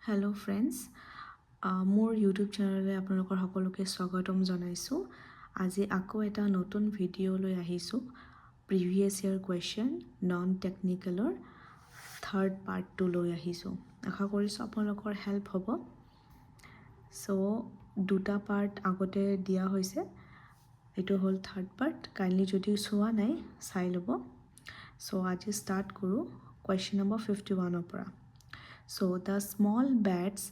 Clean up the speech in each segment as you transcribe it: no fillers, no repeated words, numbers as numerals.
Hello' friends, মোৰ YouTube চেনেললৈ আপোনালোকৰ সকলোকে স্বাগতম জনাইছোঁ। আজি আকৌ এটা নতুন ভিডিঅ' লৈ আহিছোঁ। প্ৰিভিয়াছ ইয়াৰ কুৱেশ্যন নন টেকনিকেলৰ থাৰ্ড পাৰ্টটো লৈ আহিছোঁ। আশা কৰিছোঁ আপোনালোকৰ হেল্প হ'ব। চ' দুটা পাৰ্ট আগতে দিয়া হৈছে, এইটো হ'ল থাৰ্ড পাৰ্ট। কাইণ্ডলি যদি চোৱা নাই চাই ল'ব। চ' আজি ষ্টাৰ্ট কৰোঁ কুৱেশ্যন নম্বৰ 51-ৰ পৰা। So the small bats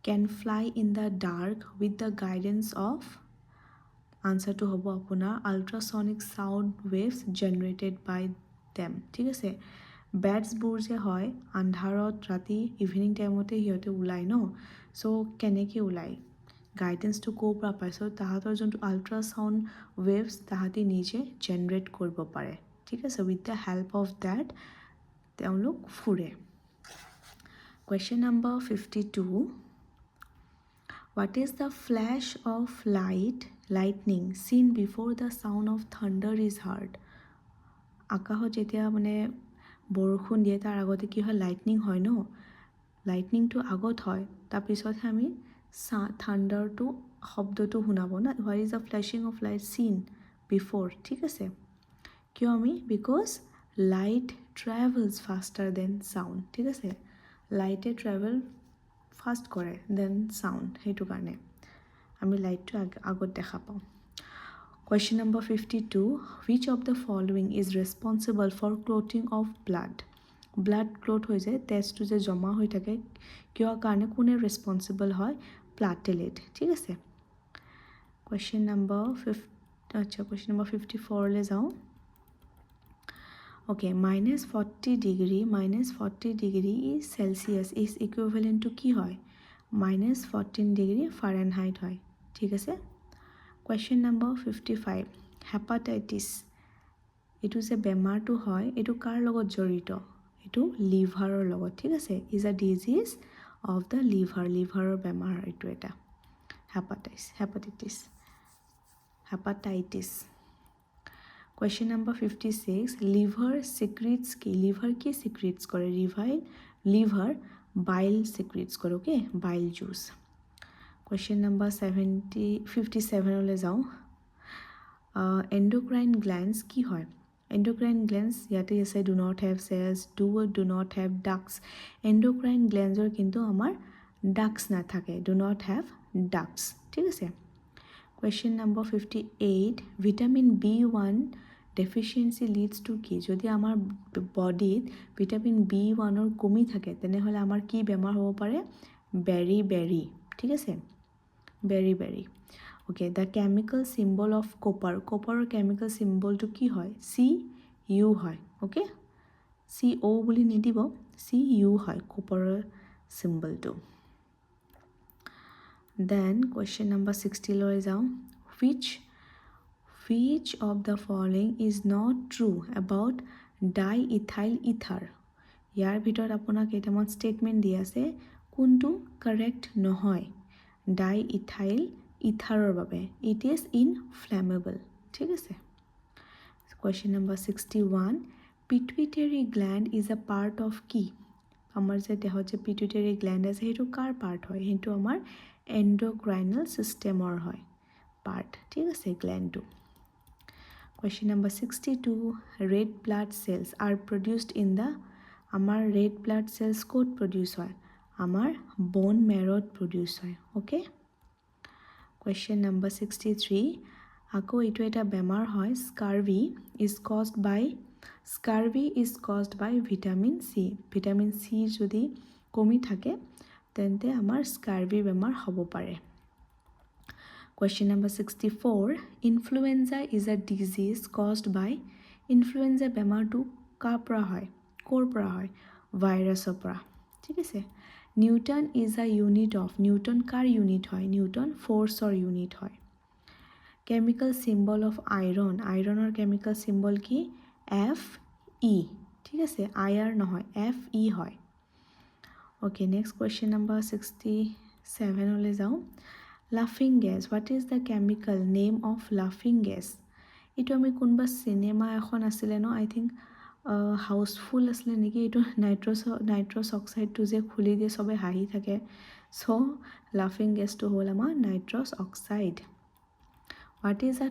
can fly in the dark with the guidance of answer to hobo apunar ultrasonic sound waves generated by them. ঠিক আছে, bats বোৰ যে হয় আন্ধাৰত ৰাতি ইভিনিং টাইমতে সিহঁতে ওলায় ন। চ' কেনেকৈ ওলায়, গাইডেন্সটো ক'ৰ পৰা পায়? চ' তাহাঁতৰ যোনটো আল্ট্ৰাচাউণ্ড ৱেভছ তাহাঁতি নিজে জেনেৰেট কৰিব পাৰে। ঠিক আছে, with the help of date তেওঁলোক ফুৰে। Question number 52. What is the flash of lightning seen before the sound of thunder is heard? আকাশত যেতিয়া মানে বৰষুণ দিয়ে তাৰ আগতে কি হয়, লাইটনিং হয় ন। লাইটনিংটো আগত হয়, তাৰপিছতহে আমি থাণ্ডাৰটো শব্দটো শুনাব না। What is the flashing of light seen before? ঠিক আছে, কিয় আমি? Because light travels faster than sound. ঠিক আছে, লাইটে ট্ৰেভেল ফাষ্ট কৰে দেন চাউণ্ড, সেইটো কাৰণে আমি লাইটটো আগত দেখা পাওঁ। Question number 52. Which of the following is responsible for clotting of blood? Blood clot হৈ যায়, তেজটো যে জমা হৈ থাকে, কিয় কাৰণে, কোনে ৰেছপনচিবল হয়? প্লাটেলেট। ঠিক আছে, কুৱেশ্যন নম্বৰ 54লৈ যাওঁ। Okay, -40 degree Celsius is equivalent to কি হয়? -14 degree Fahrenheit হয়। ঠিক আছে, কুৱেশ্যন নম্বৰ 55. হেপাটাইটিছ, এইটো যে বেমাৰটো হয়, এইটো কাৰ লগত জড়িত? এইটো লিভাৰৰ লগত। ঠিক আছে, is a disease of the লিভাৰৰ বেমাৰ এইটো এটা hepatitis. Question number 56. Liver secretes কি? লিভাৰ কি চিক্ৰিটছ কৰে? লিভাৰ বাইল চিক্ৰিটছ কৰে। Okay, bile juice. Question number 57লৈ যাওঁ। এণ্ডোক্ৰাইন গ্লেণ্ডছ কি হয়? এণ্ডোক্ৰাইন গ্লেণ্ডছ ইয়াতে আছে, do not have cells, do not have ducts. Endocrine গ্লেণ্ডছৰ কিন্তু আমাৰ ডাক্স নাথাকে, ডু নট হেভ ডাক্স। ঠিক আছে, question number 58. Vitamin B1 deficiency leads to কি? যদি আমাৰ বডিত ভিটামিন B1 কমি থাকে তেনেহ'লে আমাৰ কি বেমাৰ হ'ব পাৰে? বেৰি। ঠিক আছে, বেৰি। Okay, the chemical symbol of কপাৰৰ কেমিকেল চিম্বলটো কি হয়? CU হয়। অ'কে, CO বুলি নিদিব, CU হয় কপাৰৰ চিম্বলটো। দেন কুৱেশ্যন নম্বৰ 60লৈ যাওঁ। Which of the following is not true about diethyl ether? ইয়াৰ ভিতৰত আপোনাক কেইটামান ষ্টেটমেণ্ট দি আছে, কোনটো কাৰেক্ট নহয় ডাইইথাইল ইথাৰৰ বাবে? It is inflammable. ঠিক আছে, question number 61. Pituitary gland is a part of কি? আমাৰ যে দেহত যে পিটুইটাৰী গ্লেণ্ড আছে, সেইটো কাৰ পাৰ্ট হয়? সেইটো আমাৰ এণ্ডোক্ৰাইনেল ছিষ্টেমৰ হয় পাৰ্ট। ঠিক আছে, গ্লেণ্ডটো। Question number 62. Red blood cells are produced in the, আমাৰ ৰেড ব্লাড চেলছ ক'ত প্ৰডিউচ হয়? আমাৰ ব'ন মেৰত প্ৰডিউচ হয়। Okay, question number 63. আকৌ এইটো এটা বেমাৰ হয়, scurvy is caused by vitamin C. Vitamin C যদি কমি থাকে তেন্তে আমাৰ স্কাৰ্ভি বেমাৰ হ'ব পাৰে। Question number 64. Influenza is a disease caused by, influenza বেমাৰটো কাৰ পৰা হয়? ক'ৰ পৰা হয়? ভাইৰাছৰ পৰা। ঠিক আছে, Newton is a unit of, Newton car unit হয়? নিউটন ফ'ৰ্চৰ ইউনিট হয়। কেমিকেল চিম্বল অফ আইৰণৰ কেমিকেল চিম্বল কি? Fe। ঠিক আছে, IR নহয়, Fe হয়। অ'কে, নেক্সট কুৱেশ্যন নম্বৰ 67লৈ যাওঁ। লাফিং gas, what is the chemical name of লাফিং গেছ? এইটো আমি কোনোবা চিনেমা এখন আছিলে ন, আই থিংক হাউচফুল আছিলে নেকি এইটো নাইট্ৰছ অক্সাইডটো যে খুলি দিয়ে চবে হাঁহি থাকে চ' লাফিং গেছটো হ'ল আমাৰ nitrous oxide what is a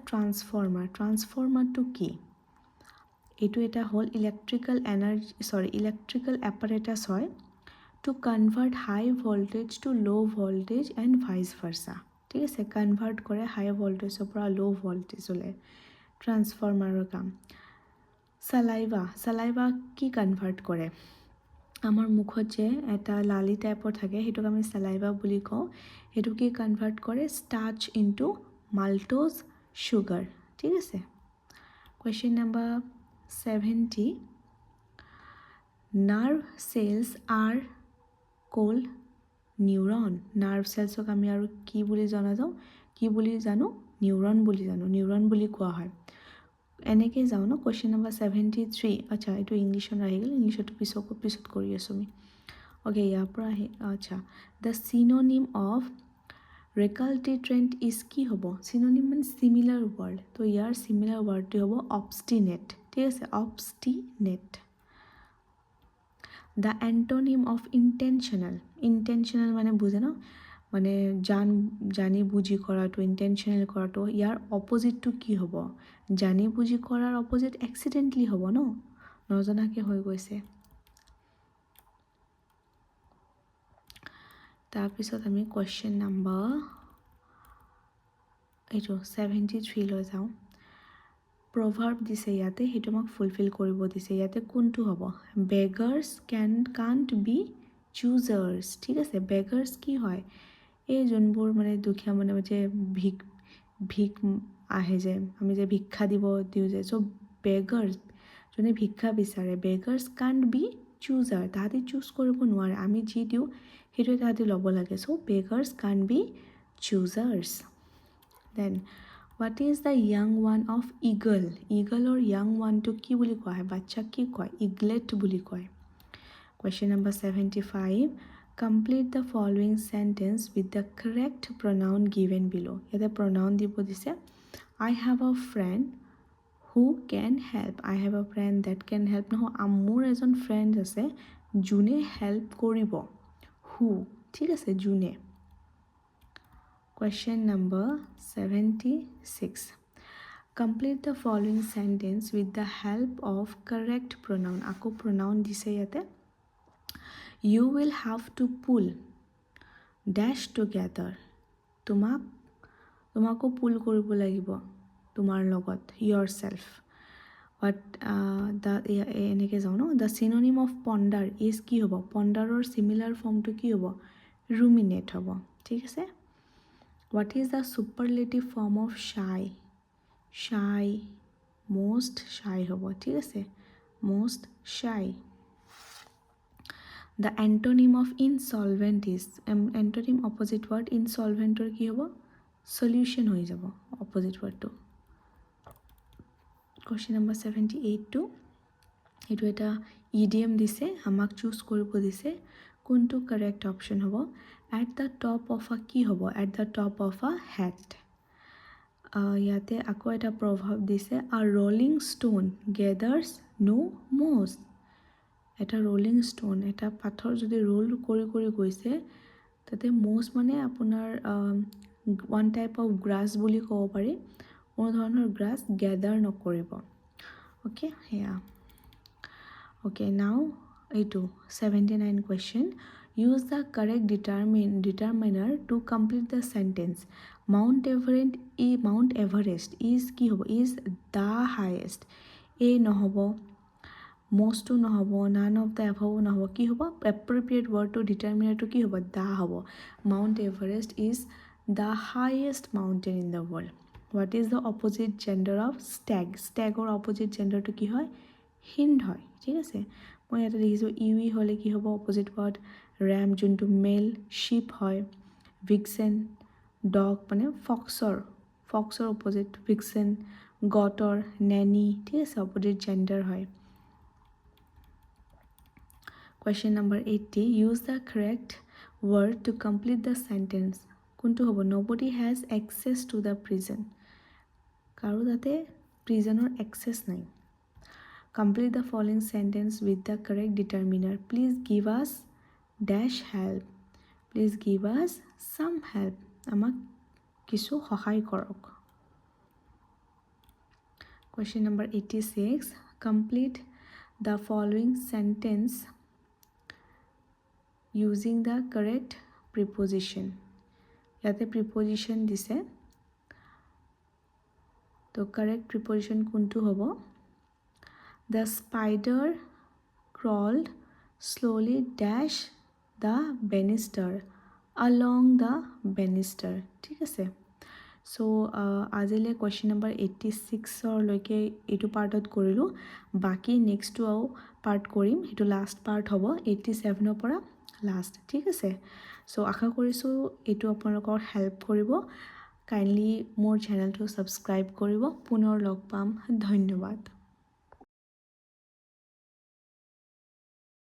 ট্ৰান্সফৰ্মাৰটো কি এইটো এটা হ'ল ইলেক্ট্ৰিকেল এপাৰেটাছ হয় টু কনভাৰ্ট হাই ভল্টেজ টু ল' ভল্টেজ এণ্ড ভাইচ ভাৰ্চা ঠিক আছে কনভাৰ্ট কৰে হাই ভল্টেজৰ পৰা ল' ভল্টেজলৈ ট্ৰান্সফৰ্মাৰৰ কাম চালাইভা কি কনভাৰ্ট কৰে আমাৰ মুখত যে এটা লালি টাইপৰ থাকে সেইটোক আমি চালাইভা বুলি কওঁ সেইটো কি কনভাৰ্ট কৰে ষ্টাৰ্চ ইনটু মাল্টোজ সুগাৰ ঠিক আছে question number 70 nerve cells are called neuron nerve চেলছক আমি আৰু কি বুলি জানো নিউৰন বুলি কোৱা হয় এনেকৈ যাওঁ ন কুৱেশ্যন নম্বৰ 73 আচ্ছা এইটো ইংলিছত আহি গ'ল ইংলিছতো পিছত কৰি আছোঁ আমি অ'কে ইয়াৰ পৰা আহি আচ্ছা দ্য চিননিম অফ ৰেকালটিট্ৰেণ্ট ইজ কি হ'ব চিননিম মানে চিমিলাৰ ৱৰ্ড তো ইয়াৰ চিমিলাৰ ৱৰ্ডটো হ'ব অবষ্টিনেট ঠিক আছে অবষ্টিনেট দ্য এণ্টনিম অফ ইণ্টেনশ্যনেল মানে বুজে ন মানে জানি বুজি কৰাটো ইণ্টেনশ্যনেল কৰাটো ইয়াৰ অপজিটটো কি হ'ব জানি বুজি কৰাৰ অপজিট এক্সিডেণ্টলি হ'ব ন নজনাকৈ হৈ গৈছে তাৰপিছত আমি কুৱেশ্যন নম্বৰ এইটো 73 লৈ যাওঁ প্ৰভাৰ্ব দিছে ইয়াতে সেইটো আমাক ফুলফিল কৰিব দিছে ইয়াতে কোনটো হ'ব বেগাৰ্ছ কাণ্ট বি চুজাৰ্ছ ঠিক আছে বেগাৰ্ছ কি হয় এই যোনবোৰ মানে দুখীয়া মানে যে ভিক আহে যে আমি যে ভিক্ষা দিওঁ যে চ' বেগাৰ্ছ যোনে ভিক্ষা বিচাৰে বেগাৰ্ছ কাণ্ট বি চুজাৰ তাহাঁতি চুজ কৰিব নোৱাৰে আমি যি দিওঁ সেইটোৱে তাহাঁতি ল'ব লাগে so' beggars can't be choosers then what is the young one of ইগলৰ য়াং ওৱানটোক কি বুলি কোৱা হয় বাচ্চাক কি কয় ইগলেট বুলি কয় question number 75 complete the following sentence with the correct pronoun given below' ইয়াতে প্ৰনাউন দিব দিছে I have a friend who can help I have a friend that can help নহয় মোৰ এজন ফ্ৰেণ্ড আছে যোনে হেল্প কৰিব হু ঠিক আছে যোনে Question number 76. Complete the following sentence with the help of correct pronoun. Ako pronoun dise yate. You will have to pull dash together. Tumako pull koribo lagibo. Tumar logot yourself. But eneke jao no. The synonym of ponder is ki hobo. Ponder or similar form to ki hobo. Ruminate hobo. ঠিক আছে What is the superlative form of shy? Shy, most shy hobo, ঠিক আছে most shy. The antonym of insolvent is antonym opposite word insolvent or কি hobo solution হৈ যাব opposite word to. Question number 78 to এইটো এটা idiom দিছে আমাক choose কৰিব দিছে কোনটো correct option হ'ব at the top of a কি হ'ব at the top of a hat ইয়াতে আকৌ এটা প্ৰভাৱ দিছে a rolling stone gathers no moss এটা rolling stone এটা পাথৰ যদি ৰোল কৰি গৈছে তাতে moss মানে আপোনাৰ one type of grass বুলি ক'ব পাৰি কোনো ধৰণৰ grass gather নকৰিব okay yeah okay now এইটো 79 question use the correct determiner to complete the sentence Mount Everest is কি হ'ব is the highest a নহ'ব most to নহ'ব none of the above নহ'ব কি হ'ব appropriate word to determiner to কি হ'ব the হ'ব Mount Everest is the highest mountain in the world what is the opposite gender of stag or opposite gender to কি হয় hind হয় ঠিক আছে মই ইয়াতে দেখিছোঁ ইউই হ'লে কি হ'ব opposite word ram যোনটো মেল sheep হয় vixen dog মানে ফক্সৰ opposite vixen gotor nanny ঠিক আছে opposite gender হয় question number 80 use the correct word to complete the sentence কোনটো হ'ব nobody has access to the prison কাৰো তাতে প্ৰিজনৰ access নাই Complete the following sentence with the correct determiner. Please give us dash help. Please give us some help. আমাক কিছু সহায় কৰক. Question number 86. Complete the following sentence using the correct preposition. ইয়াতে preposition দিছে. তো correct preposition কোনটো হ'ব? The spider crawled slowly dash the banister along the banister. ঠিক আছে. So আজিলে question number 86 লৈকে এইটো পাৰ্টত কৰিলোঁ. বাকি নেক্সটটো পাৰ্ট কৰিম. এইটো লাষ্ট পাৰ্ট হ'ব 87 পৰা লাষ্ট. ঠিক আছে. So আশা কৰিছোঁ এইটো আপোনালোকৰ হেল্প কৰিব. কাইণ্ডলি মোৰ চেনেলটো ছাবস্ক্ৰাইব কৰিব. পুনৰ লগ পাম. ধন্যবাদ.